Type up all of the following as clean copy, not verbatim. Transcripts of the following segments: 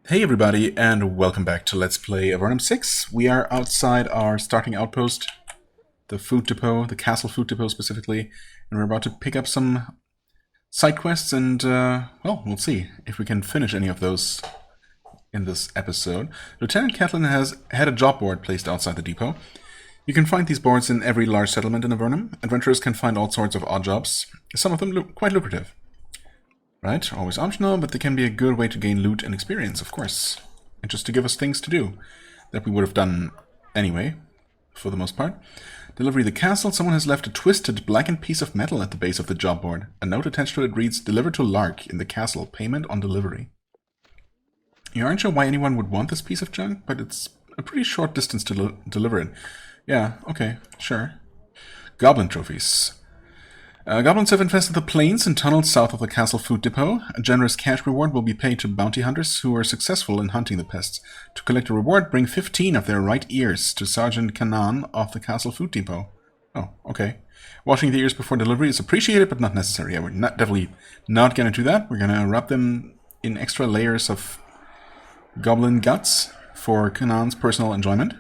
Hey everybody, and welcome back to Let's Play Avernum 6. We are outside our starting outpost, the food depot, the castle food depot specifically, and we're about to pick up some side quests and, well, we'll see if we can finish any of those in this episode. Lieutenant Catelyn has had a job board placed outside the depot. You can find these boards in every large settlement in Avernum. Adventurers can find all sorts of odd jobs, some of them look quite lucrative. Right, always optional, but they can be a good way to gain loot and experience, of course. And just to give us things to do that we would have done anyway, for the most part. Delivery the castle. Someone has left a twisted, blackened piece of metal at the base of the job board. A note attached to it reads, "Deliver to Lark in the castle. Payment on delivery." You aren't sure why anyone would want this piece of junk, but it's a pretty short distance to deliver it. Yeah, okay, sure. Goblin trophies. Goblins have infested the plains and tunnels south of the castle food depot. A generous cash reward will be paid to bounty hunters who are successful in hunting the pests. To collect a reward, bring 15 of their right ears to Sergeant Canaan of the castle food depot. Oh, okay. Washing the ears before delivery is appreciated, but not necessary. Yeah, we're definitely not going to do that. We're going to wrap them in extra layers of goblin guts for Canaan's personal enjoyment.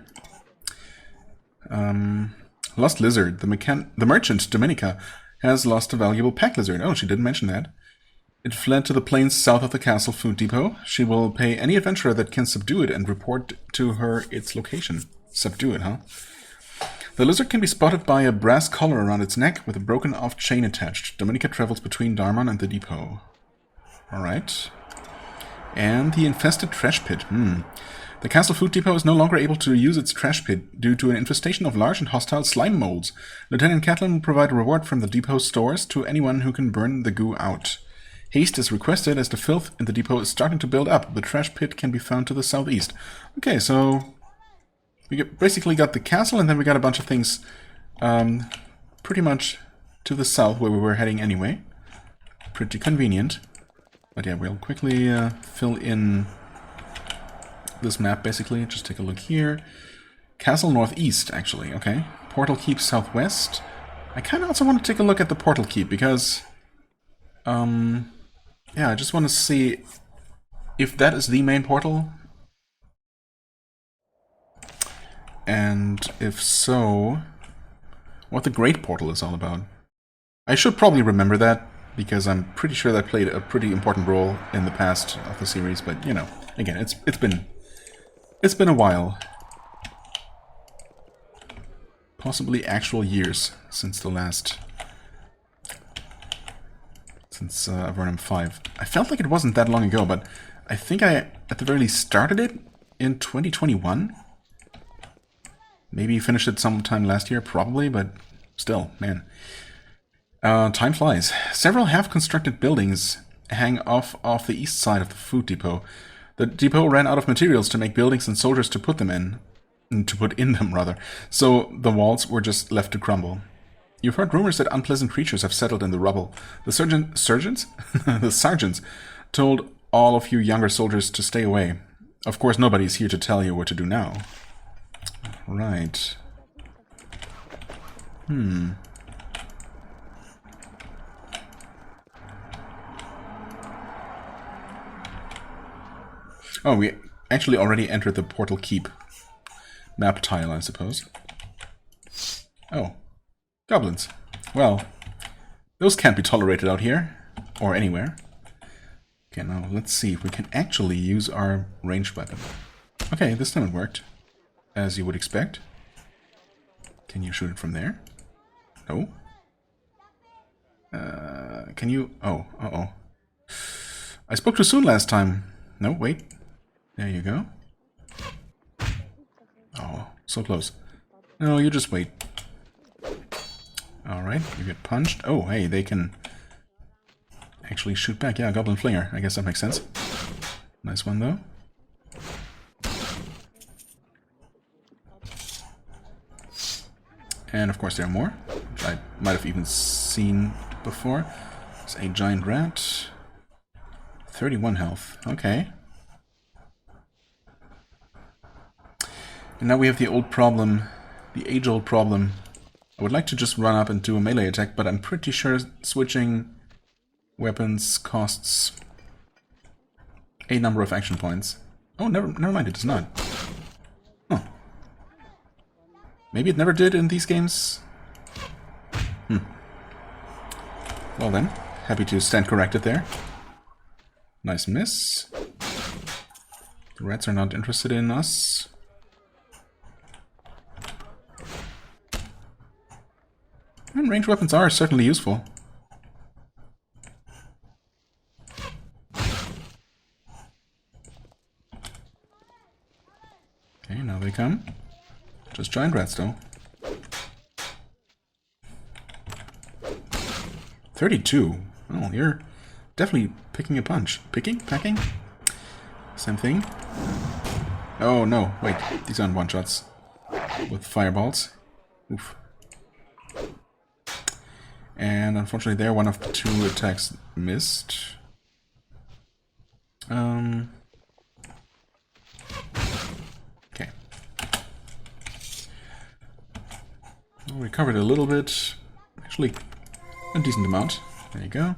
Lost Lizard. The merchant, Dominica, has lost a valuable pack lizard. Oh, she didn't mention that. It fled to the plains south of the castle food depot. She will pay any adventurer that can subdue it and report to her its location. Subdue it, huh? The lizard can be spotted by a brass collar around its neck with a broken off chain attached. Dominica travels between Darman and the depot. Alright. And the infested trash pit. The castle food depot is no longer able to use its trash pit due to an infestation of large and hostile slime molds. Lieutenant Catelyn will provide a reward from the depot stores to anyone who can burn the goo out. Haste is requested as the filth in the depot is starting to build up. The trash pit can be found to the southeast. Okay, so we basically got the castle, and then we got a bunch of things pretty much to the south where we were heading anyway. Pretty convenient. But yeah, we'll quickly fill in this map, basically. Just take a look here. Castle northeast, actually. Okay. Portal Keep southwest. I kind of also want to take a look at the Portal Keep because, yeah, I just want to see if that is the main portal, and if so, what the Great Portal is all about. I should probably remember that because I'm pretty sure that played a pretty important role in the past of the series. But you know, again, it's been a while. Possibly actual years since the last... Since Avernum 5. I felt like it wasn't that long ago, but I think I, at the very least, started it in 2021? Maybe finished it sometime last year, probably, but still, man. Time flies. Several half-constructed buildings hang off the east side of the food depot. The depot ran out of materials to make buildings and soldiers to put in them, rather. So the walls were just left to crumble. You've heard rumors that unpleasant creatures have settled in the rubble. The sergeants? The sergeants told all of you younger soldiers to stay away. Of course, nobody's here to tell you what to do now. Right. Oh, we actually already entered the Portal Keep map tile, I suppose. Oh, goblins. Well, those can't be tolerated out here, or anywhere. Okay, now let's see if we can actually use our ranged weapon. Okay, this time it worked, as you would expect. Can you shoot it from there? No. Can you... Oh, uh-oh. I spoke too soon last time. No, wait. There you go. Oh, so close. No, you just wait. Alright, you get punched. Oh, hey, they can actually shoot back. Yeah, Goblin Flinger. I guess that makes sense. Nice one, though. And, of course, there are more, which I might have even seen before. There's a giant rat. 31 health. Okay. And now we have the old problem, the age-old problem. I would like to just run up and do a melee attack, but I'm pretty sure switching weapons costs a number of action points. Oh, never mind, it does not. Oh. Maybe it never did in these games? Well then, happy to stand corrected there. Nice miss. The rats are not interested in us. And ranged weapons are certainly useful. Okay, now they come. Just giant rats though. 32. Oh, you're definitely picking a punch. Packing? Same thing. Oh no, wait, these aren't one-shots. With fireballs. Oof. And unfortunately there, one of the two attacks missed. Okay. Well, recovered a little bit. Actually, a decent amount. There you go.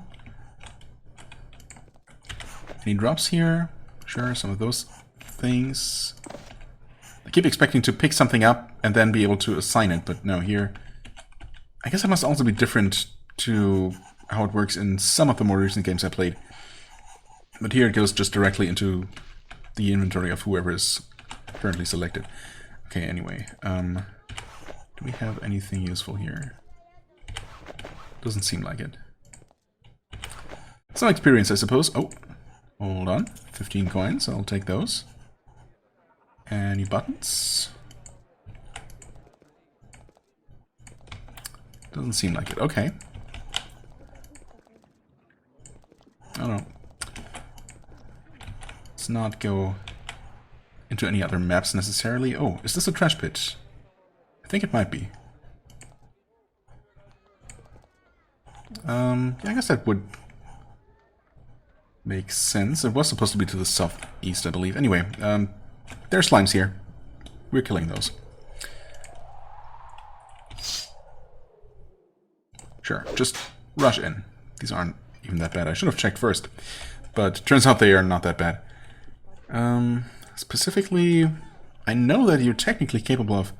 Any drops here? Sure, some of those things. I keep expecting to pick something up and then be able to assign it, but no, here... I guess it must also be different to how it works in some of the more recent games I played. But here it goes just directly into the inventory of whoever is currently selected. Okay, anyway. Do we have anything useful here? Doesn't seem like it. Some experience, I suppose. Oh, hold on. 15 coins, I'll take those. Any buttons? Doesn't seem like it. Okay. Oh no. Let's not go into any other maps necessarily. Oh, is this a trash pit? I think it might be. Yeah, I guess that would make sense. It was supposed to be to the southeast, I believe. Anyway, there are slimes here. We're killing those. Sure, just rush in. These aren't even that bad. I should have checked first. But turns out they are not that bad. Specifically, I know that you're technically capable of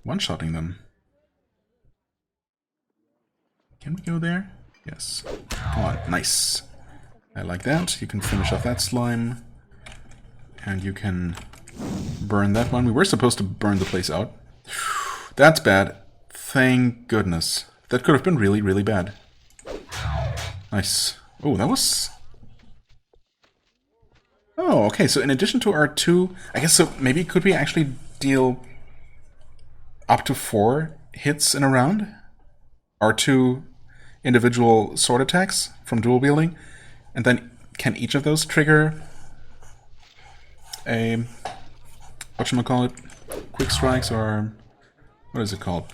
one-shotting them. Can we go there? Yes. Come on, nice. I like that. You can finish off that slime. And you can burn that one. We were supposed to burn the place out. That's bad. Thank goodness. That could have been really, really bad. Nice. Oh, that was... Oh, okay, so in addition to our two... I guess so maybe could we actually deal up to 4 hits in a round? Our 2 individual sword attacks from dual wielding? And then can each of those trigger a... whatchamacallit? Quick strikes or... what is it called?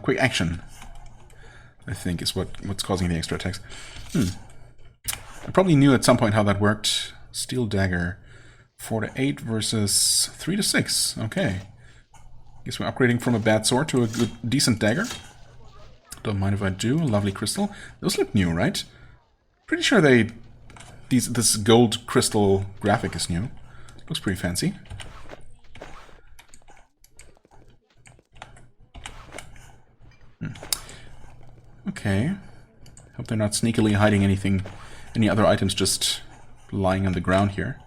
Quick action. I think is what's causing the extra attacks. I probably knew at some point how that worked. Steel dagger. 4 to 8 versus 3 to 6. Okay. Guess we're upgrading from a bad sword to a good, decent dagger. Don't mind if I do. A lovely crystal. Those look new, right? Pretty sure this gold crystal graphic is new. Looks pretty fancy. Okay. Hope they're not sneakily hiding any other items just lying on the ground here.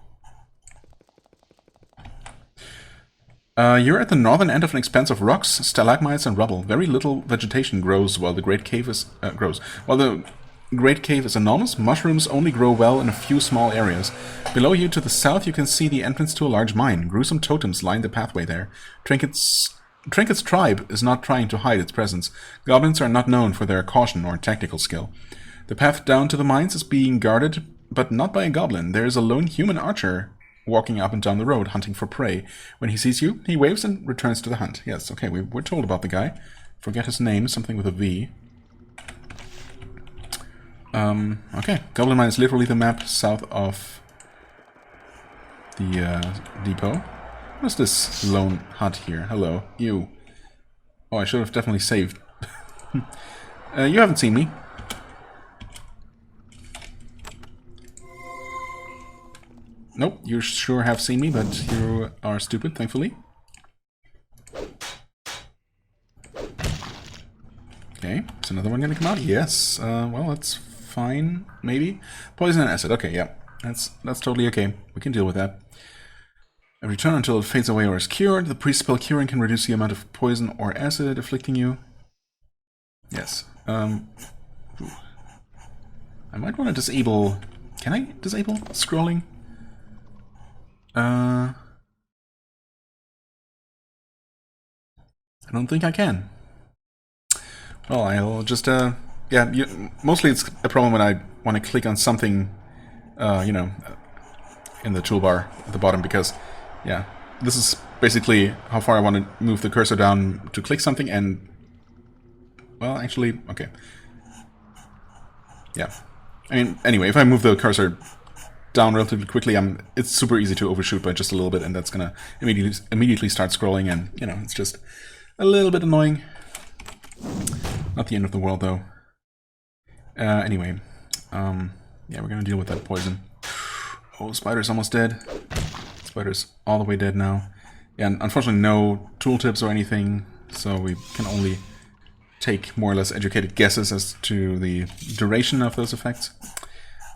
You're at the northern end of an expanse of rocks, stalagmites, and rubble. Very little vegetation grows while the Great Cave is While the Great Cave is enormous, mushrooms only grow well in a few small areas. Below you to the south you can see the entrance to a large mine. Gruesome totems line the pathway there. Trinket's tribe is not trying to hide its presence. Goblins are not known for their caution or tactical skill. The path down to the mines is being guarded, but not by a goblin. There is a lone human archer walking up and down the road, hunting for prey. When he sees you, he waves and returns to the hunt. Yes, okay, we're told about the guy. Forget his name, something with a V. Okay, Goblin Mine is literally the map south of the depot. What's this lone hut here? Hello, you. Oh, I should have definitely saved. You haven't seen me. Nope, you sure have seen me, but you are stupid, thankfully. Okay, is another one gonna come out? Yes. Well, that's fine, maybe. Poison and acid. Okay, yeah, that's totally okay. We can deal with that. Every turn until it fades away or is cured, the priest spell curing can reduce the amount of poison or acid afflicting you. Yes. I might want to disable... Can I disable scrolling? I don't think I can. Well, I'll just, yeah, mostly it's a problem when I want to click on something, you know, in the toolbar at the bottom, because, yeah, this is basically how far I want to move the cursor down to click something, and, well, actually, okay. Yeah. I mean, anyway, if I move the cursor down relatively quickly, it's super easy to overshoot by just a little bit, and that's gonna immediately start scrolling, and, you know, it's just a little bit annoying. Not the end of the world, though. Anyway, yeah, we're gonna deal with that poison. Oh, Spider's almost dead. Spider's all the way dead now. Yeah, and unfortunately no tooltips or anything, so we can only take more or less educated guesses as to the duration of those effects.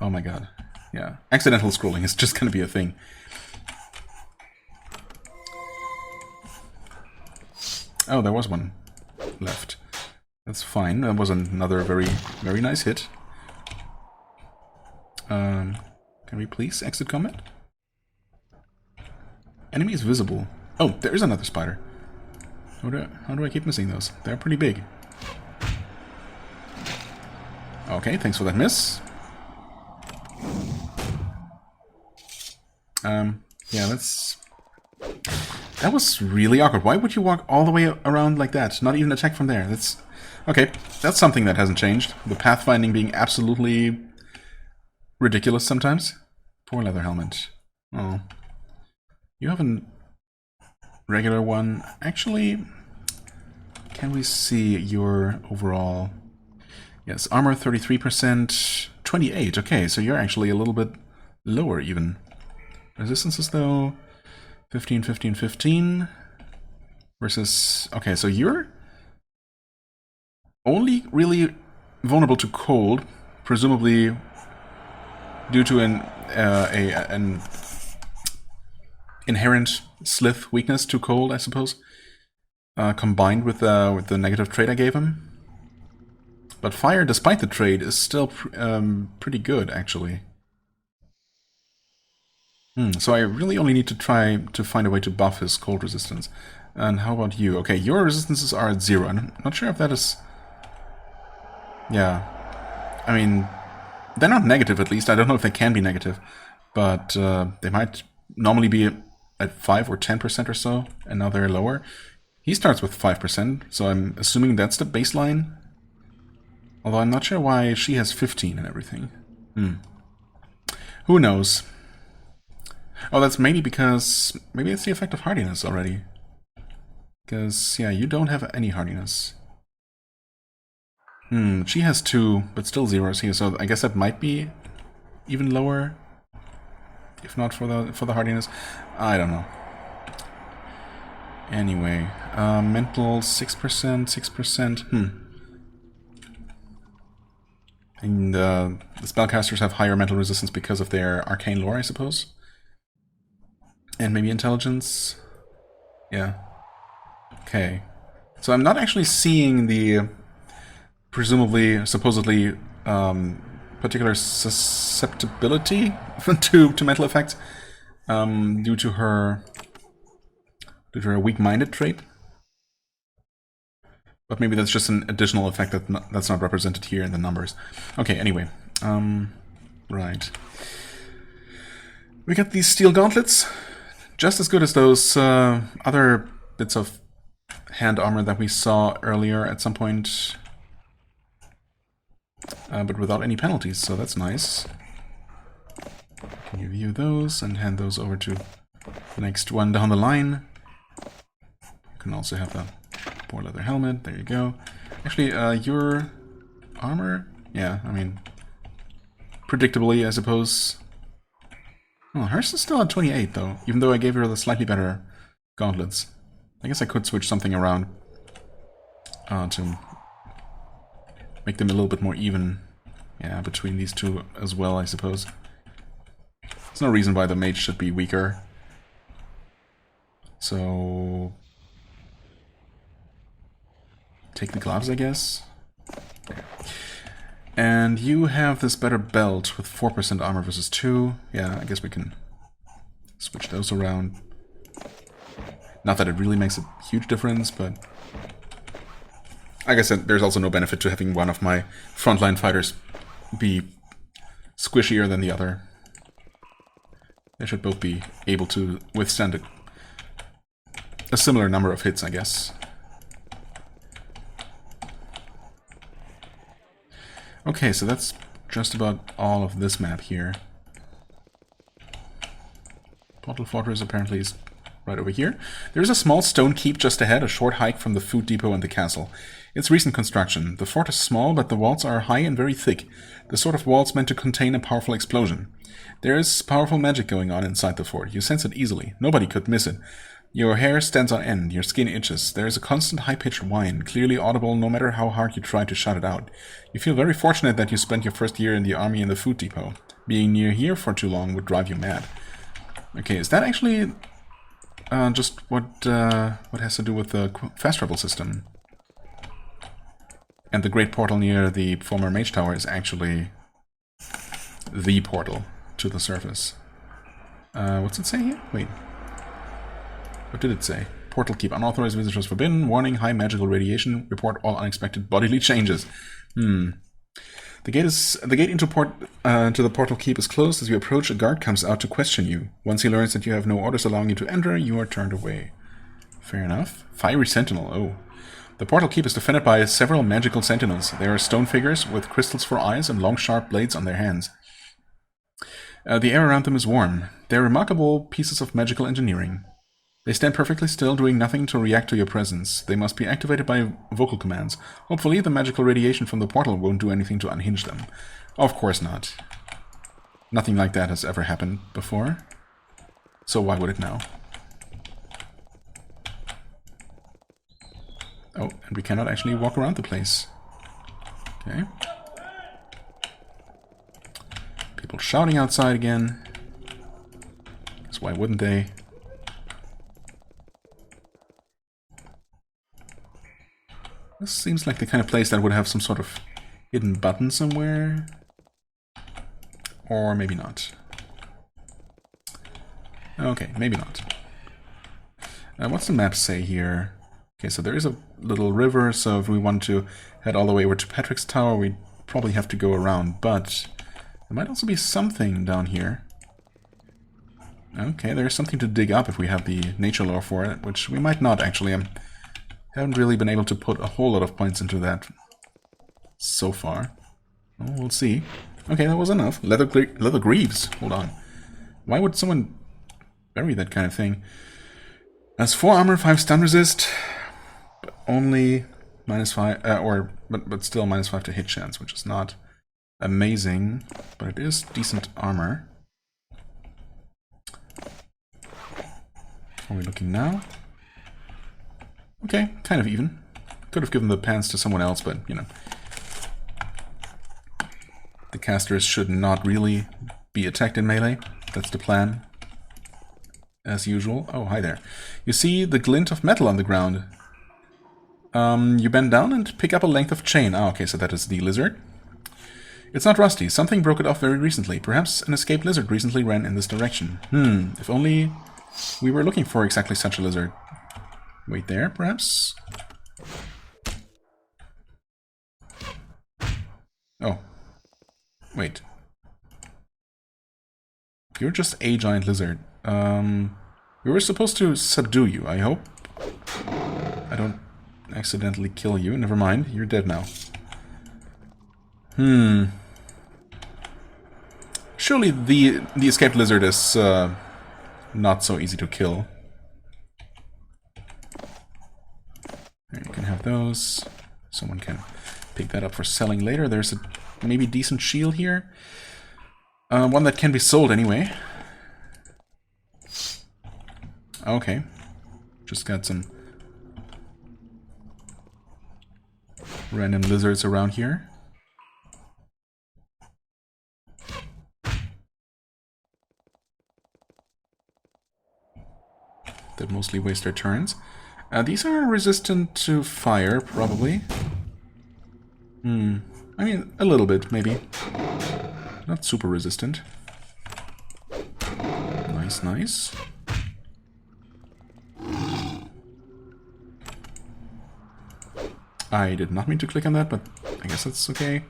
Oh my god. Yeah, accidental scrolling is just gonna be a thing. Oh, there was one left. That's fine. That was another very nice hit. Can we please exit combat? Enemy is visible. Oh, there is another spider. How do I keep missing those? They're pretty big. Okay, thanks for that miss. Yeah, that was really awkward. Why would you walk all the way around like that? Not even attack from there. That's... Okay, that's something that hasn't changed. The pathfinding being absolutely ridiculous sometimes. Poor leather helmet. Oh. You have a regular one. Actually, can we see your overall... Yes, armor 33%, 28. Okay, so you're actually a little bit lower even. Resistances though, 15, 15, 15. Versus... Okay, so you're only really vulnerable to cold, presumably due to an inherent slith weakness to cold, I suppose, combined with the negative trait I gave him. But fire, despite the trait, is still pretty good, actually. So I really only need to try to find a way to buff his cold resistance. And how about you? Okay, your resistances are at 0. I'm not sure if that is... Yeah. I mean, they're not negative, at least. I don't know if they can be negative. But they might normally be at 5 or 10% or so, and now they're lower. He starts with 5%, so I'm assuming that's the baseline. Although I'm not sure why she has 15 and everything. Who knows? Oh, that's maybe because... Maybe it's the effect of hardiness already. Because, yeah, you don't have any hardiness. She has 2, but still 0s here, so I guess that might be even lower. If not for the hardiness. I don't know. Anyway, mental 6%, 6%. And the spellcasters have higher mental resistance because of their arcane lore, I suppose. And maybe intelligence. Yeah. Okay. So I'm not actually seeing the presumably, supposedly, particular susceptibility to mental effects due to her weak-minded trait. But maybe that's just an additional effect that's not represented here in the numbers. Okay, anyway. Right. We got these steel gauntlets. Just as good as those other bits of hand armor that we saw earlier at some point. But without any penalties, so that's nice. Can you view those and hand those over to the next one down the line? You can also have the poor leather helmet, there you go. Actually, your armor? Yeah, I mean, predictably, I suppose. Well, hers is still at 28, though, even though I gave her the slightly better gauntlets. I guess I could switch something around to make them a little bit more even. Yeah, between these two as well, I suppose. There's no reason why the mage should be weaker. So... take the gloves, I guess. And you have this better belt with 4% armor versus 2. Yeah, I guess we can switch those around. Not that it really makes a huge difference, but... like I said, there's also no benefit to having one of my frontline fighters be squishier than the other. They should both be able to withstand a similar number of hits, I guess. Okay, so that's just about all of this map here. Portal Fortress apparently is right over here. There's a small stone keep just ahead, a short hike from the food depot and the castle. It's recent construction. The fort is small, but the walls are high and very thick. The sort of walls meant to contain a powerful explosion. There is powerful magic going on inside the fort. You sense it easily. Nobody could miss it. Your hair stands on end, your skin itches. There is a constant high-pitched whine, clearly audible no matter how hard you try to shut it out. You feel very fortunate that you spent your first year in the army in the food depot. Being near here for too long would drive you mad. Okay, is that actually just what has to do with the fast travel system? And the great portal near the former mage tower is actually the portal to the surface. What's it say here? Wait. What did it say? Portal keep. Unauthorized visitors forbidden. Warning, high magical radiation. Report all unexpected bodily changes. The gate into the portal keep is closed. As you approach, a guard comes out to question you. Once he learns that you have no orders allowing you to enter, you are turned away. Fair enough. Fiery sentinel. Oh. The portal keep is defended by several magical sentinels. They are stone figures with crystals for eyes and long sharp blades on their hands. The air around them is warm. They are remarkable pieces of magical engineering. They stand perfectly still, doing nothing to react to your presence. They must be activated by vocal commands. Hopefully, the magical radiation from the portal won't do anything to unhinge them. Of course not. Nothing like that has ever happened before. So why would it now? Oh, and we cannot actually walk around the place. Okay. People shouting outside again. Because why wouldn't they? This seems like the kind of place that would have some sort of hidden button somewhere. Or maybe not. Okay, maybe not. What's the map say here? Okay, so there is a little river, so if we want to head all the way over to Patrick's Tower, we'd probably have to go around, but there might also be something down here. Okay, there's something to dig up if we have the nature lore for it, which we might not actually. I haven't really been able to put a whole lot of points into that so far. Well, we'll see. Okay, that was enough. Leather greaves. Hold on. Why would someone bury that kind of thing? As 4 armor, 5 stun resist, but only -5, but still -5 to hit chance, which is not amazing, but it is decent armor. Are we looking now? Okay, kind of even. Could have given the pants to someone else, but, you know. The casters should not really be attacked in melee. That's the plan. As usual. Oh, hi there. You see the glint of metal on the ground. You bend down and pick up a length of chain. Ah, okay, so that is the lizard. It's not rusty. Something broke it off very recently. Perhaps an escaped lizard recently ran in this direction. If only we were looking for exactly such a lizard. Wait there, perhaps? Oh. Wait. You're just a giant lizard. We were supposed to subdue you, I hope. I don't accidentally kill you. Never mind, you're dead now. Surely the escaped lizard is not so easy to kill. There, you can have those. Someone can pick that up for selling later. There's a maybe decent shield here. One that can be sold anyway. Okay. Just got some random lizards around here. That mostly waste their turns. These are resistant to fire, probably. I mean, a little bit, maybe. Not super resistant. Nice, nice. I did not mean to click on that, but I guess that's okay.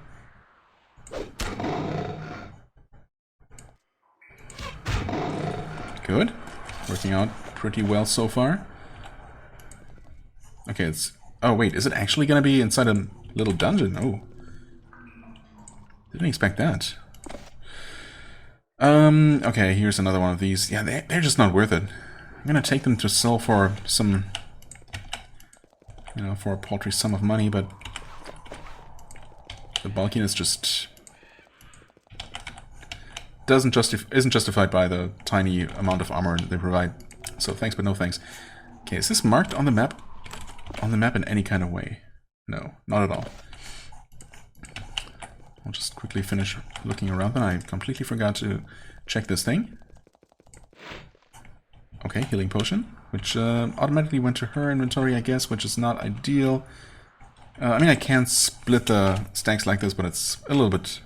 Good. Working out pretty well so far. Okay, it's... Oh, wait, is it actually going to be inside a little dungeon? Oh. Didn't expect that. Okay, here's another one of these. Yeah, they're just not worth it. I'm going to take them to sell for some... You know, for a paltry sum of money, but... The bulkiness just... isn't justified by the tiny amount of armor they provide. So thanks, but no thanks. Okay, is this marked on the map? On the map in any kind of way? No, not at all. I'll just quickly finish looking around, and I completely forgot to check this thing. Okay, healing potion, which automatically went to her inventory, I guess, which is not ideal. I mean, I can split the stacks like this, but it's a little bit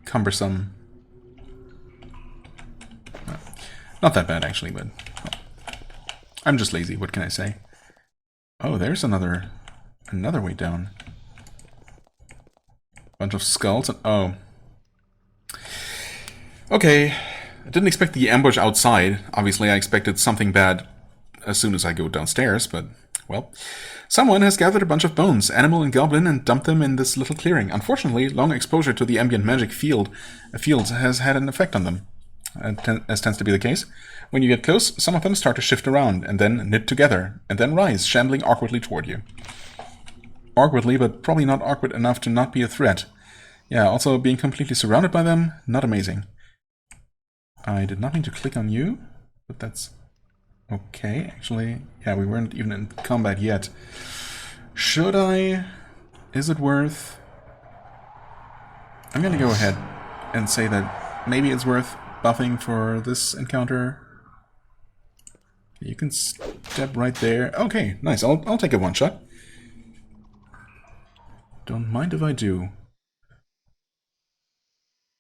cumbersome. Not that bad, actually, but well, I'm just lazy. What can I say? Oh, there's another way down. Bunch of skulls. And, oh, okay. I didn't expect the ambush outside. Obviously, I expected something bad as soon as I go downstairs, but well, someone has gathered a bunch of bones, animal and goblin, and dumped them in this little clearing. Unfortunately, long exposure to the ambient magic field has had an effect on them. As tends to be the case. When you get close, some of them start to shift around, and then knit together, and then rise, shambling awkwardly toward you. Awkwardly, but probably not awkward enough to not be a threat. Yeah, also being completely surrounded by them, not amazing. I did not mean to click on you, but that's okay. Actually, yeah, we weren't even in combat yet. Should I? Is it worth? I'm gonna go ahead and say that maybe it's worth buffing for this encounter. You can step right there. Okay, nice. I'll take a one shot. Don't mind if I do.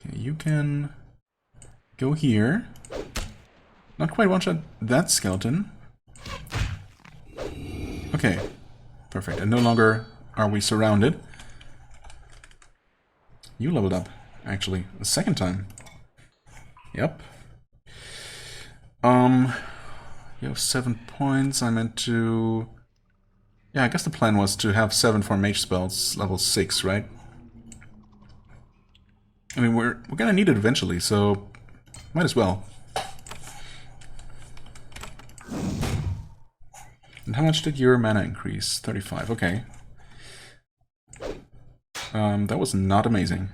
Okay, you can go here. Not quite one shot that skeleton. Okay, perfect. And no longer are we surrounded. You leveled up, actually, a second time. Yep. You have 7 points. I meant to... Yeah, I guess the plan was to have 7 for mage spells, level 6, right? I mean, we're gonna need it eventually, so might as well. And how much did your mana increase? 35, okay. That was not amazing.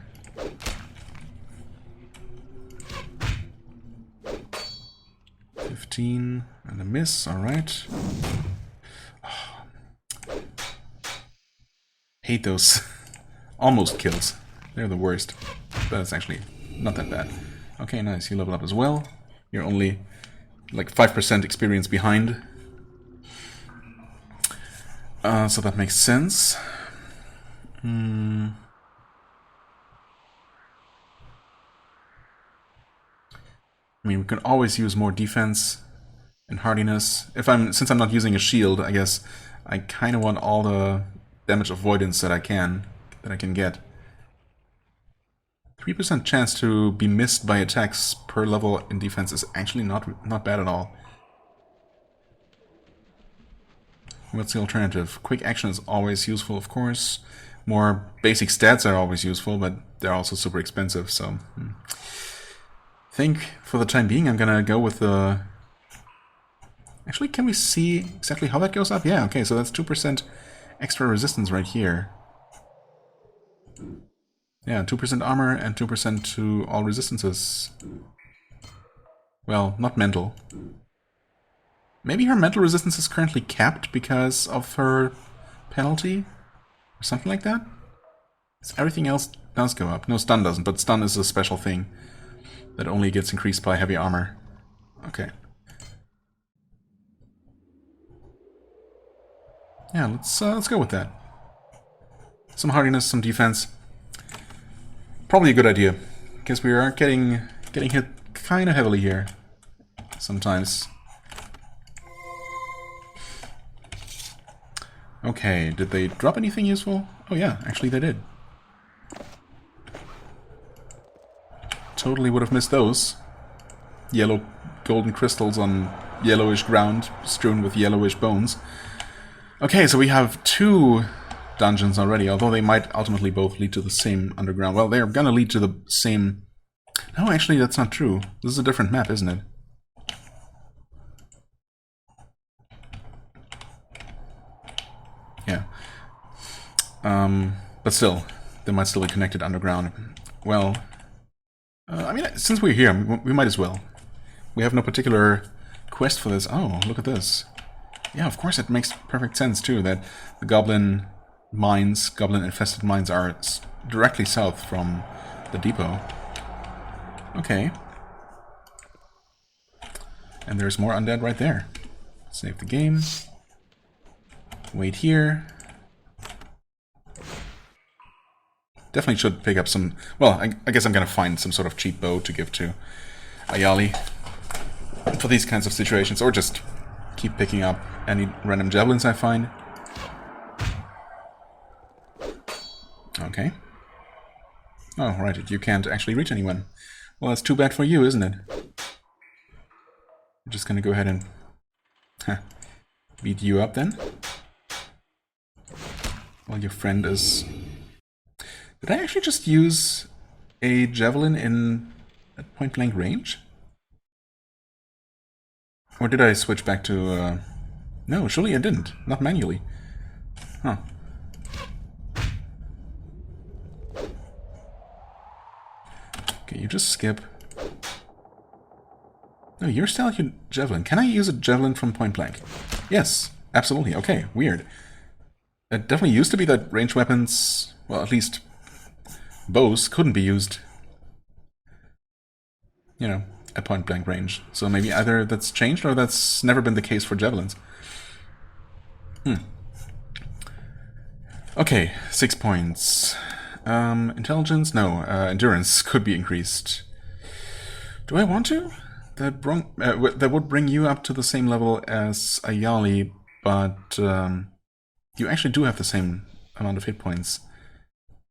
And a miss, alright. Oh. Hate those almost kills. They're the worst. But it's actually not that bad. Okay, nice. You level up as well. You're only like 5% experience behind. So that makes sense. I mean, we can always use more defense and hardiness. Since I'm not using a shield, I guess I kind of want all the damage avoidance that I can get. 3% chance to be missed by attacks per level in defense is actually not bad at all. What's the alternative? Quick action is always useful, of course. More basic stats are always useful, but they're also super expensive, so... I think, for the time being, I'm gonna go with the... Actually, can we see exactly how that goes up? Yeah, okay, so that's 2% extra resistance right here. Yeah, 2% armor and 2% to all resistances. Well, not mental. Maybe her mental resistance is currently capped because of her penalty? Or something like that? Everything else does go up. No, stun doesn't, but stun is a special thing that only gets increased by heavy armor. Okay. Yeah, let's go with that. Some hardiness, some defense. Probably a good idea, because we are getting hit kind of heavily here sometimes. Okay, did they drop anything useful? Oh yeah, actually they did. Totally would have missed those. Yellow golden crystals on yellowish ground strewn with yellowish bones. Okay, so we have 2 dungeons already, although they might ultimately both lead to the same underground. Well, they're gonna lead to the same... No, actually that's not true. This is a different map, isn't it? Yeah. But still, they might still be connected underground. Well, I mean, since we're here, we might as well. We have no particular quest for this. Oh, look at this. Yeah, of course it makes perfect sense too that the Goblin mines, Goblin-infested mines, are directly south from the depot. Okay. And there's more undead right there. Save the game. Wait here. Definitely should pick up some... Well, I guess I'm gonna find some sort of cheap bow to give to Ayali for these kinds of situations, or just keep picking up any random javelins I find. Okay. Oh, right, you can't actually reach anyone. Well, that's too bad for you, isn't it? I'm just gonna go ahead and beat you up then. While your friend is... Did I actually just use a javelin at point-blank range? Or did I switch back to... No, surely I didn't. Not manually. Huh. Okay, you just skip. No, you're still your javelin. Can I use a javelin from point-blank? Yes, absolutely. Okay, weird. It definitely used to be that ranged weapons... Well, at least... bows couldn't be used, you know, at point-blank range. So maybe either that's changed or that's never been the case for javelins. Okay, 6 points. Intelligence? No. Endurance could be increased. Do I want to? That would bring you up to the same level as Ayali, but you actually do have the same amount of hit points.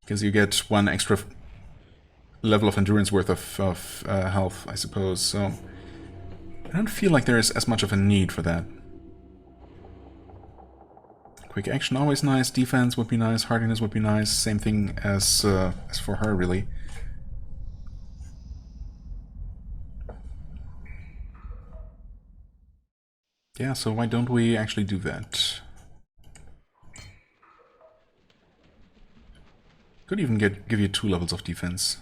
Because you get 1 extra level of endurance worth of health, I suppose, so... I don't feel like there is as much of a need for that. Quick action, always nice. Defense would be nice. Hardiness would be nice. Same thing as for her, really. Yeah, so why don't we actually do that? Could even give you 2 levels of defense.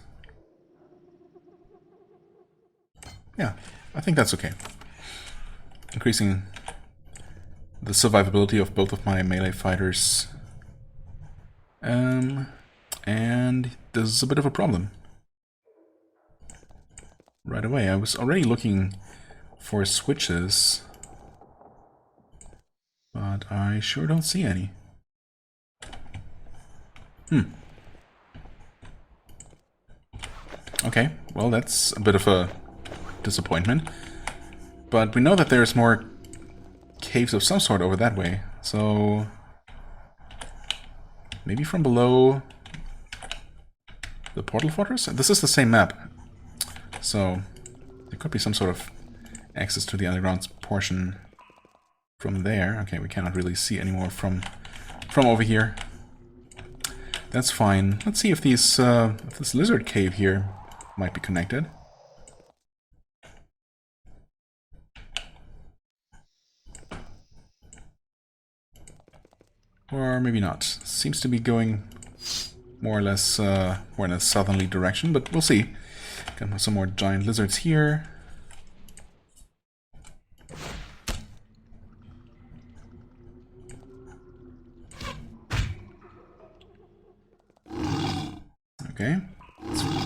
Yeah, I think that's okay. Increasing the survivability of both of my melee fighters. And this is a bit of a problem. Right away, I was already looking for switches, but I sure don't see any. Okay, well that's a bit of a disappointment. But we know that there's more caves of some sort over that way, so... Maybe from below the portal fortress? This is the same map, so there could be some sort of access to the underground portion from there. Okay, we cannot really see anymore from over here. That's fine. Let's see if these if this lizard cave here might be connected. Or maybe not. Seems to be going more or less more in a southerly direction, but we'll see. Got some more giant lizards here. Okay.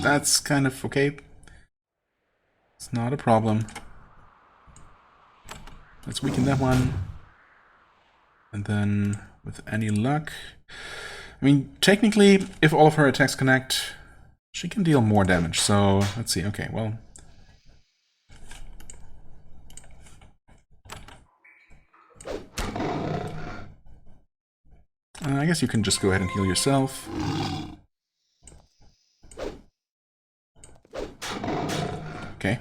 That's kind of okay. It's not a problem. Let's weaken that one. And then, with any luck... I mean, technically, if all of her attacks connect, she can deal more damage. So, let's see. Okay, well... I guess you can just go ahead and heal yourself. Okay.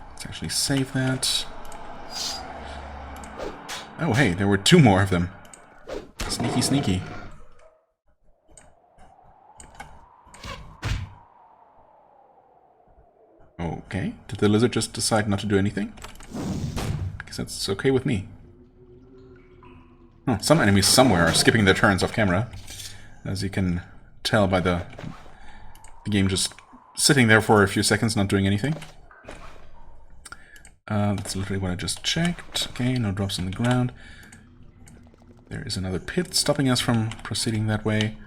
Let's actually save that. Oh, hey, there were 2 more of them. Sneaky, sneaky. Okay. Did the lizard just decide not to do anything? Because that's okay with me. Oh, some enemies somewhere are skipping their turns off camera. As you can tell by the game just sitting there for a few seconds, not doing anything. That's literally what I just checked. Okay, no drops on the ground. There is another pit stopping us from proceeding that way.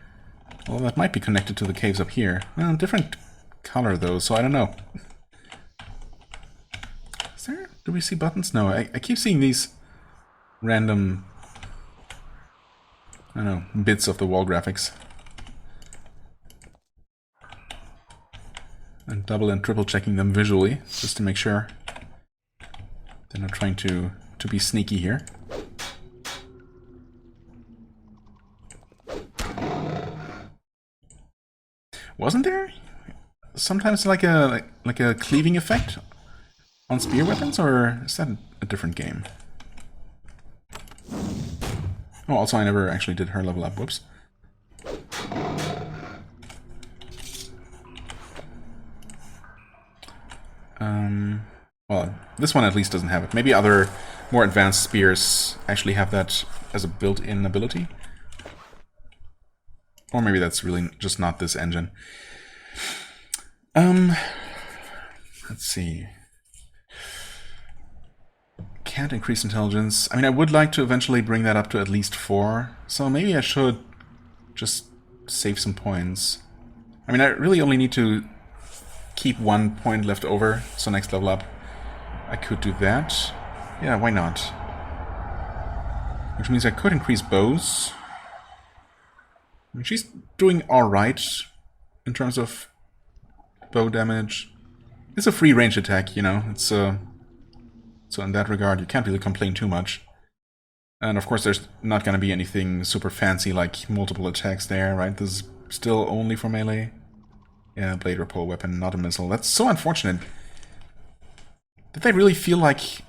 Well, that might be connected to the caves up here. Well, different color though, so I don't know. Is there... Do we see buttons? No, I keep seeing these random... I don't know, bits of the wall graphics. And double and triple checking them visually, just to make sure they're not trying to be sneaky here. Wasn't there sometimes like a cleaving effect on spear weapons, or is that a different game? Oh, also I never actually did her level up. Whoops. Well, this one at least doesn't have it. Maybe other more advanced spears actually have that as a built-in ability. Or maybe that's really just not this engine. Let's see. Can't increase intelligence. I mean, I would like to eventually bring that up to at least 4. So maybe I should just save some points. I mean, I really only need to keep 1 point left over. So next level up, I could do that. Yeah, why not? Which means I could increase bows. I mean, she's doing alright in terms of bow damage. It's a free range attack, you know. It's so in that regard, you can't really complain too much. And of course, there's not going to be anything super fancy like multiple attacks there, right? This is still only for melee. Yeah, blade repel weapon, not a missile. That's so unfortunate. Did they really feel like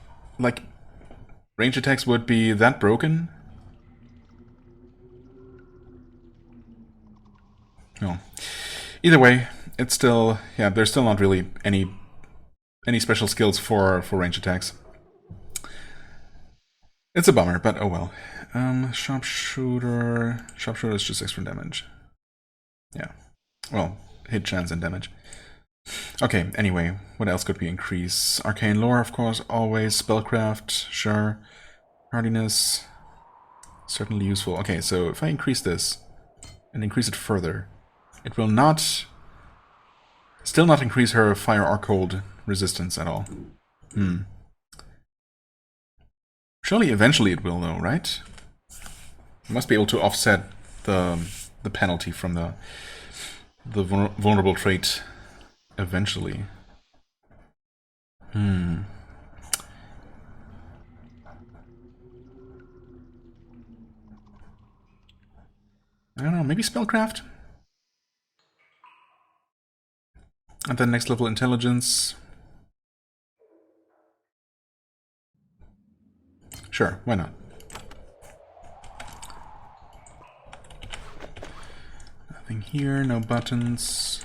range attacks would be that broken? No. Either way, it's still... Yeah, there's still not really any special skills for range attacks. It's a bummer, but oh well. Sharpshooter... Sharpshooter is just extra damage. Yeah. Well, hit chance and damage. Okay, anyway, what else could we increase? Arcane lore, of course, always. Spellcraft, sure. Hardiness, certainly useful. Okay, so if I increase this and increase it further, it will not... Still not increase her fire or cold resistance at all. Surely eventually it will, though, right? You must be able to offset the penalty from the vulnerable trait eventually. I don't know, maybe spellcraft? And then next level intelligence. Sure, why not? Nothing here, no buttons.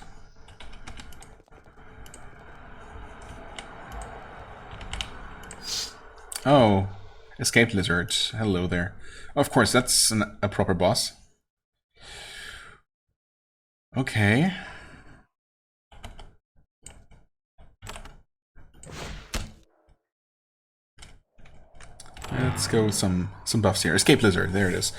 Oh, escaped lizard. Hello there. Of course, that's a proper boss. Okay. Let's go with some buffs here. Escape lizard, there it is.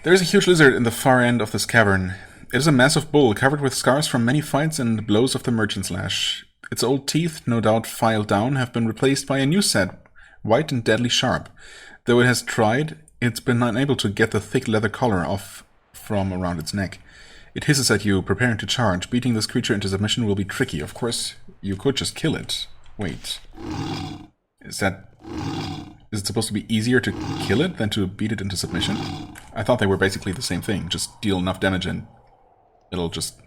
There's a huge lizard in the far end of this cavern. It is a massive bull, covered with scars from many fights and blows of the merchant's lash. Its old teeth, no doubt filed down, have been replaced by a new set, white and deadly sharp. Though it has tried, it's been unable to get the thick leather collar off from around its neck. It hisses at you, preparing to charge. Beating this creature into submission will be tricky. Of course, you could just kill it. Wait. Is it supposed to be easier to kill it than to beat it into submission? I thought they were basically the same thing. Just deal enough damage and it'll just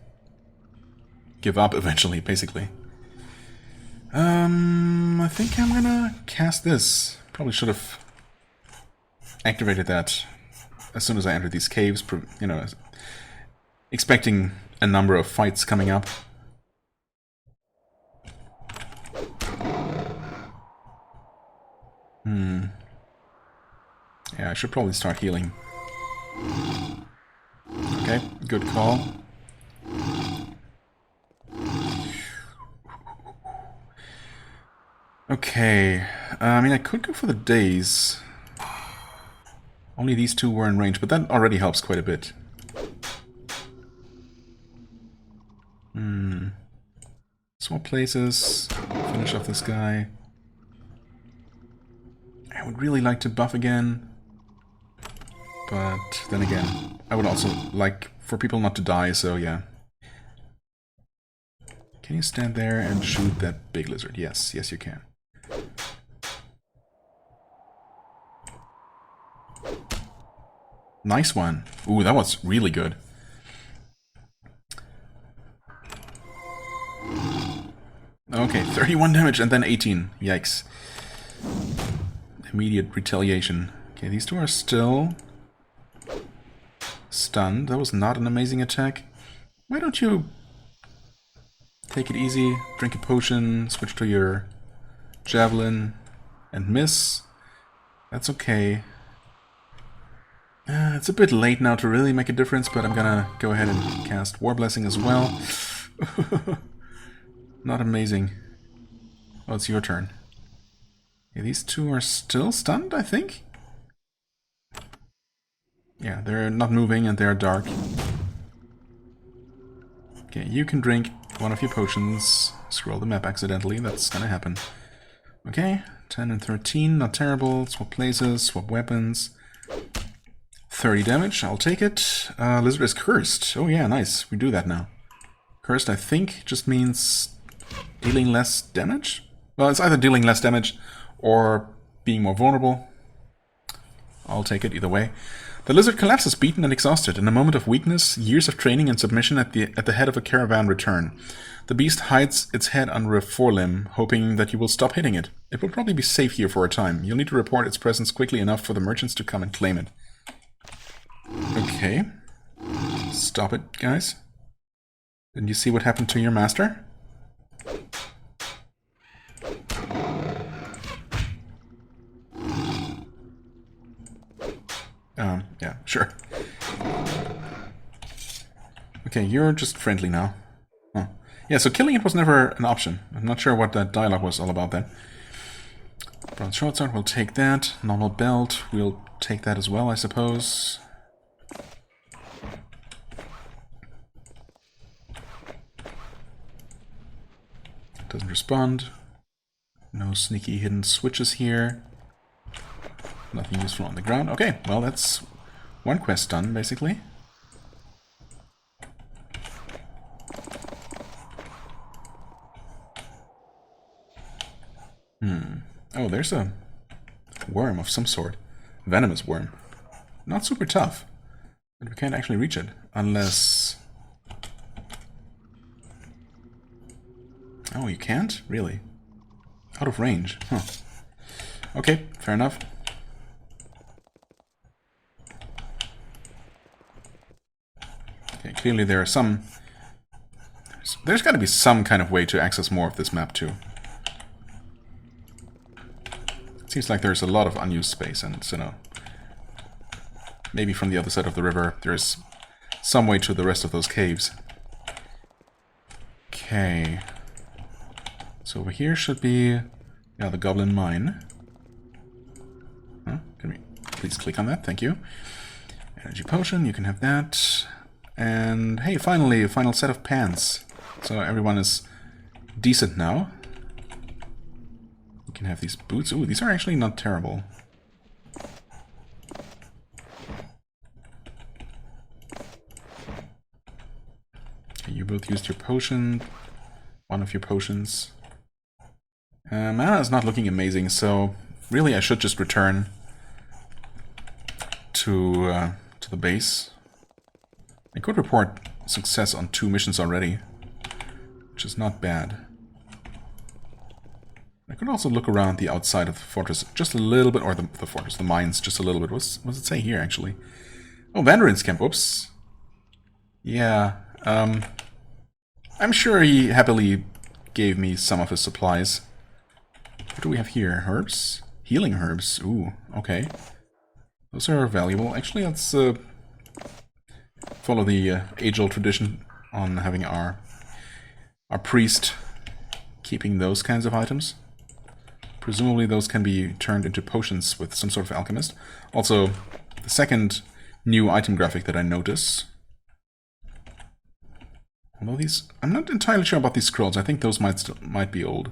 give up eventually, basically. I think I'm gonna cast this. Probably should have activated that as soon as I entered these caves, you know, expecting a number of fights coming up. Yeah, I should probably start healing. Okay, good call. Okay, I mean, I could go for the days. Only these two were in range, but that already helps quite a bit. Swap places, finish off this guy. I would really like to buff again, but then again, I would also like for people not to die, so yeah. Can you stand there and shoot that big lizard? Yes, yes you can. Nice one. Ooh, that was really good. Okay, 31 damage and then 18. Yikes. Immediate retaliation. Okay, these two are still stunned. That was not an amazing attack. Why don't you take it easy, drink a potion, switch to your javelin, and miss? That's okay. It's a bit late now to really make a difference, but I'm gonna go ahead and cast War Blessing as well. Not amazing. Oh, it's your turn. Okay, these two are still stunned, I think? Yeah, they're not moving and they're dark. Okay, you can drink one of your potions. Scroll the map accidentally, that's gonna happen. Okay, 10 and 13, not terrible. Swap places, swap weapons. 30 damage, I'll take it. Lizard is cursed. Oh yeah, nice. We do that now. Cursed, I think, just means dealing less damage? Well, it's either dealing less damage or being more vulnerable. I'll take it either way. The lizard collapses, beaten and exhausted. In a moment of weakness, years of training and submission at the head of a caravan return. The beast hides its head under a forelimb, hoping that you will stop hitting it. It will probably be safe here for a time. You'll need to report its presence quickly enough for the merchants to come and claim it. Okay. Stop it, guys. Didn't you see what happened to your master? Yeah, sure. Okay, you're just friendly now. Oh. Yeah, so killing it was never an option. I'm not sure what that dialogue was all about then. Bronze short sword, we'll take that. Normal belt, we'll take that as well, I suppose. Doesn't respond. No sneaky hidden switches here. Nothing useful on the ground. Okay, well that's one quest done, basically. Oh, there's a worm of some sort. Venomous worm. Not super tough. But we can't actually reach it. Unless... Oh, you can't? Really? Out of range. Huh. Okay, fair enough. Okay, clearly there are some... There's got to be some kind of way to access more of this map, too. It seems like there's a lot of unused space, and, you know... Maybe from the other side of the river, there's some way to the rest of those caves. Okay... So over here should be, yeah, the Goblin mine. Huh? Can we please click on that? Thank you. Energy potion, you can have that. And hey, finally, a final set of pants. So everyone is decent now. We can have these boots. Ooh, these are actually not terrible. Okay, you both used your potion. One of your potions. Mana is not looking amazing, so really I should just return to the base. I could report success on 2 missions already, which is not bad. I could also look around the outside of the fortress just a little bit, or the fortress, the mines just a little bit. What does it say here, actually? Oh, Vandarin's camp, whoops. Yeah, I'm sure he happily gave me some of his supplies. What do we have here? Herbs? Healing herbs. Ooh, okay. Those are valuable. Actually, let's follow the age-old tradition on having our priest keeping those kinds of items. Presumably those can be turned into potions with some sort of alchemist. Also, the second new item graphic that I notice. Although these... I'm not entirely sure about these scrolls. I think those might be old.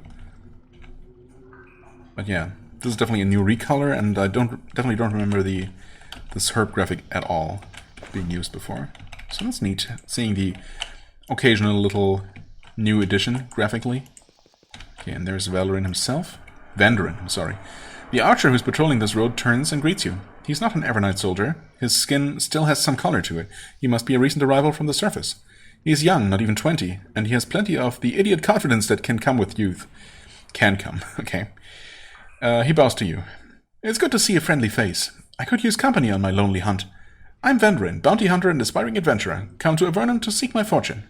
But yeah, this is definitely a new recolor, and I definitely don't remember this herb graphic at all being used before. So that's neat, seeing the occasional little new addition graphically. Okay, and there's Vandarin himself. Vandarin, I'm sorry. The archer who's patrolling this road turns and greets you. He's not an Evernight soldier. His skin still has some color to it. He must be a recent arrival from the surface. He's young, not even 20, and he has plenty of the idiot confidence that can come with youth. Can come, okay. He bows to you. It's good to see a friendly face. I could use company on my lonely hunt. I'm Vandarin, bounty hunter and aspiring adventurer, come to Avernum to seek my fortune.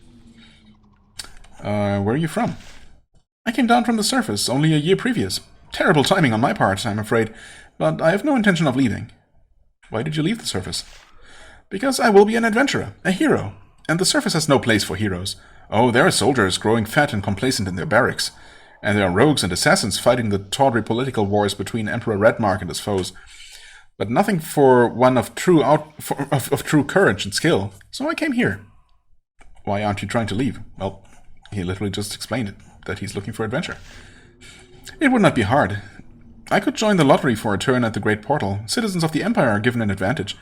Where are you from? I came down from the surface only a year previous. Terrible timing on my part, I'm afraid, but I have no intention of leaving. Why did you leave the surface? Because I will be an adventurer, a hero, and the surface has no place for heroes. Oh, there are soldiers growing fat and complacent in their barracks, and there are rogues and assassins fighting the tawdry political wars between Emperor Redmark and his foes. But nothing for one of true courage and skill, so I came here. Why aren't you trying to leave? Well, he literally just explained it, that he's looking for adventure. It would not be hard. I could join the lottery for a turn at the Great Portal. Citizens of the Empire are given an advantage.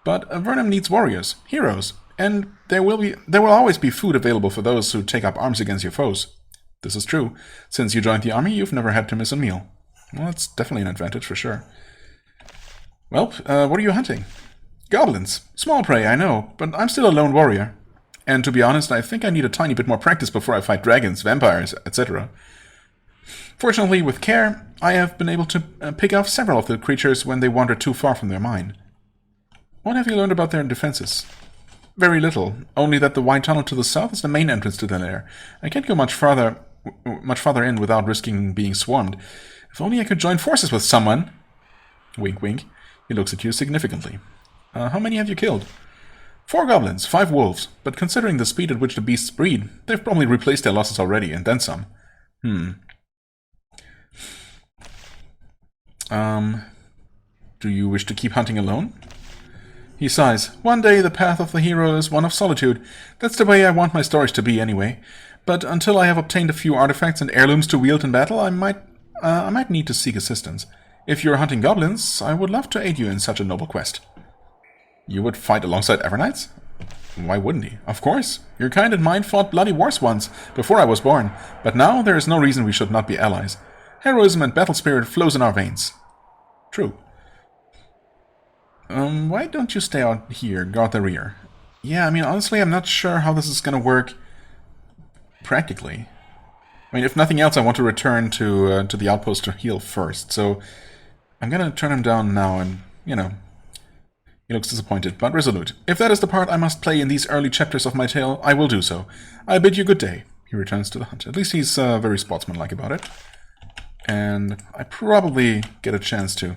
But Avernum needs warriors, heroes, and there will always be food available for those who take up arms against your foes. This is true. Since you joined the army, you've never had to miss a meal. Well, that's definitely an advantage for sure. Well, what are you hunting? Goblins. Small prey, I know, but I'm still a lone warrior. And to be honest, I think I need a tiny bit more practice before I fight dragons, vampires, etc. Fortunately, with care, I have been able to pick off several of the creatures when they wander too far from their mine. What have you learned about their defenses? Very little, only that the wide tunnel to the south is the main entrance to the lair. I can't go much farther in without risking being swarmed. If only I could join forces with someone. Wink, wink. He looks at you significantly. How many have you killed? 4 goblins, 5 wolves, but considering the speed at which the beasts breed, they've probably replaced their losses already, and then some. Do you wish to keep hunting alone? He sighs. One day the path of the hero is one of solitude. That's the way I want my stories to be anyway. But until I have obtained a few artifacts and heirlooms to wield in battle, I might need to seek assistance. If you're hunting goblins, I would love to aid you in such a noble quest. You would fight alongside Evernights? Why wouldn't he? Of course. Your kind and mine fought bloody wars once, before I was born. But now there is no reason we should not be allies. Heroism and battle spirit flows in our veins. True. Why don't you stay out here, guard the rear? Yeah, I mean, honestly, I'm not sure how this is gonna work practically. I mean, if nothing else, I want to return to the outpost to heal first, so I'm gonna turn him down now, and, you know, he looks disappointed, but resolute. If that is the part I must play in these early chapters of my tale, I will do so. I bid you good day. He returns to the hunt. At least he's very sportsmanlike about it. And I probably get a chance to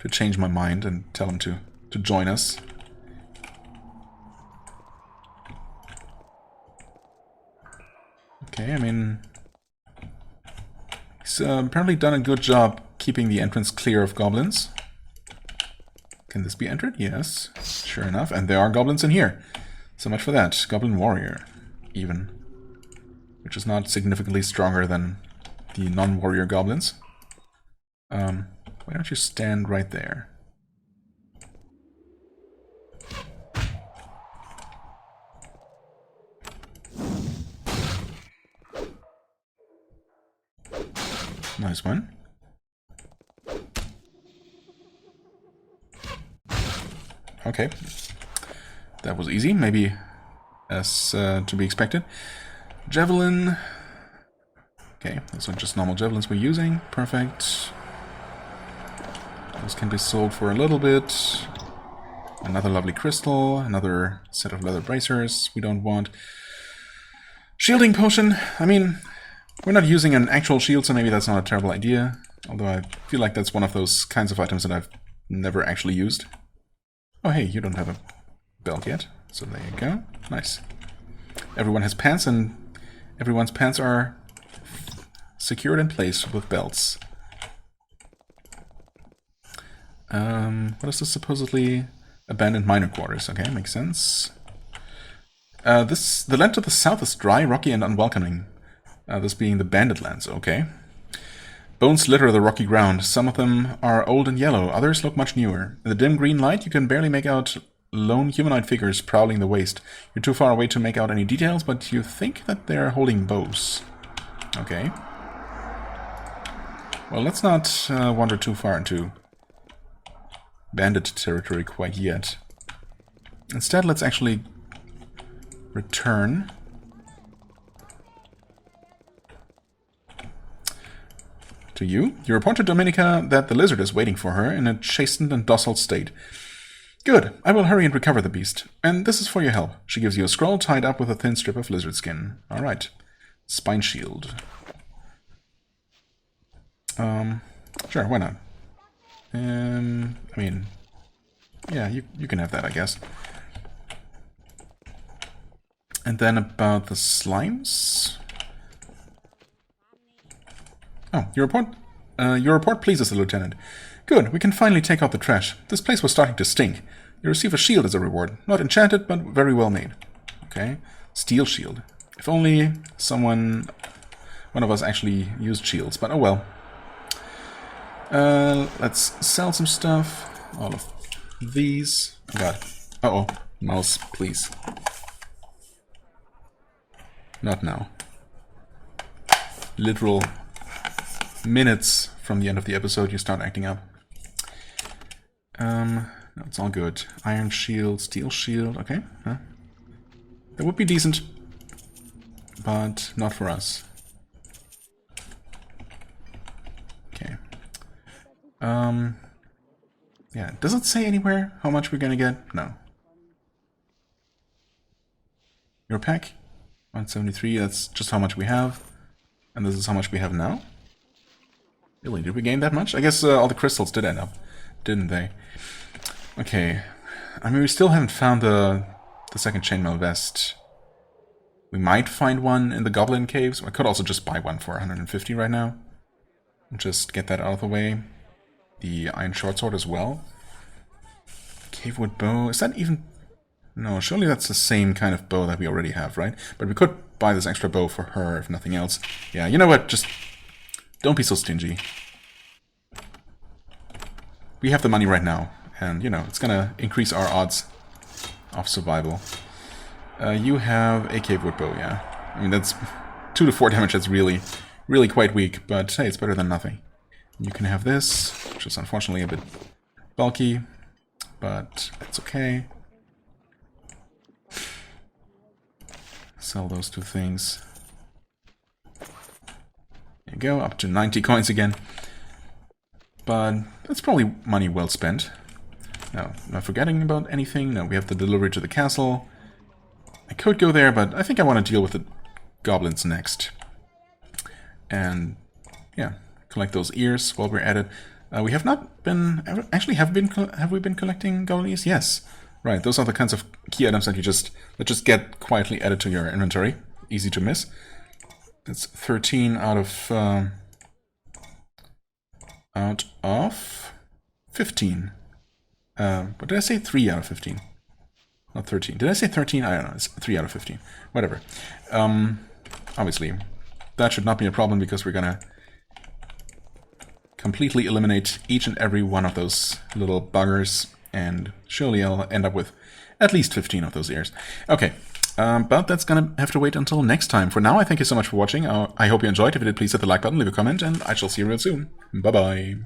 change my mind and tell him to join us. Okay, I mean, he's apparently done a good job keeping the entrance clear of goblins. Can this be entered? Yes, sure enough. And there are goblins in here. So much for that. Goblin Warrior, even. Which is not significantly stronger than the non-warrior goblins. Why don't you stand right there? Nice one. Okay. That was easy, maybe as to be expected. Javelin. Okay, those are just normal javelins we're using. Perfect. Those can be sold for a little bit. Another lovely crystal. Another set of leather bracers we don't want. Shielding potion. I mean, we're not using an actual shield, so maybe that's not a terrible idea. Although I feel like that's one of those kinds of items that I've never actually used. Oh hey, you don't have a belt yet. So there you go. Nice. Everyone has pants, and everyone's pants are secured in place with belts. What is this supposedly? Abandoned miner quarters. Okay, makes sense. The land to the south is dry, rocky, and unwelcoming. This being the Bandit Lands. Okay. Bones litter the rocky ground. Some of them are old and yellow. Others look much newer. In the dim green light, you can barely make out lone humanoid figures prowling the waste. You're too far away to make out any details, but you think that they're holding bows. Okay. Well, let's not wander too far into bandit territory quite yet. Instead, let's actually return. To you. You report to Dominica that the lizard is waiting for her in a chastened and docile state. Good. I will hurry and recover the beast. And this is for your help. She gives you a scroll tied up with a thin strip of lizard skin. Alright. Spine shield. Sure, why not? I mean, yeah, you can have that, I guess. And then about the slimes. Oh, your report pleases the lieutenant. Good, we can finally take out the trash. This place was starting to stink. You receive a shield as a reward. Not enchanted, but very well made. Okay, steel shield. If only one of us actually used shields, but oh well. Let's sell some stuff. All of these. Oh god. Uh-oh. Mouse, please. Not now. Literal minutes from the end of the episode, you start acting up. No, it's all good. Iron shield, steel shield, okay. Huh? That would be decent, but not for us. Okay. Yeah, does it say anywhere how much we're gonna get? No. Your pack? 173, that's just how much we have. And this is how much we have now? Really, did we gain that much? I guess all the crystals did end up, didn't they? Okay. I mean, we still haven't found the second chainmail vest. We might find one in the Goblin caves. I could also just buy one for 150 right now. And just get that out of the way. The iron short sword as well. Cavewood bow. Is that even... No, surely that's the same kind of bow that we already have, right? But we could buy this extra bow for her, if nothing else. Yeah, you know what? Just don't be so stingy. We have the money right now. And, you know, it's gonna increase our odds of survival. You have a cavewood bow, yeah. I mean, that's 2 to 4 damage. That's really quite weak. But, hey, it's better than nothing. You can have this, which is unfortunately a bit bulky. But it's okay. Sell those 2 things. There you go, up to 90 coins again. But that's probably money well spent. Now, am I forgetting about anything? No, we have the delivery to the castle. I could go there, but I think I want to deal with the goblins next. And, yeah, collect those ears while we're at it. We have not been... Actually, have we been collecting goblin ears? Yes. Right, those are the kinds of key items that just get quietly added to your inventory. Easy to miss. That's 13 out of 15. What did I say? 3 out of 15. Not 13. Did I say 13? I don't know. It's 3 out of 15. Whatever. Obviously, that should not be a problem because we're gonna completely eliminate each and every one of those little buggers, and surely I'll end up with at least 15 of those ears. Okay, but that's gonna have to wait until next time. For now, I thank you so much for watching. I hope you enjoyed. If you did, please hit the like button, leave a comment, and I shall see you real soon. Bye-bye.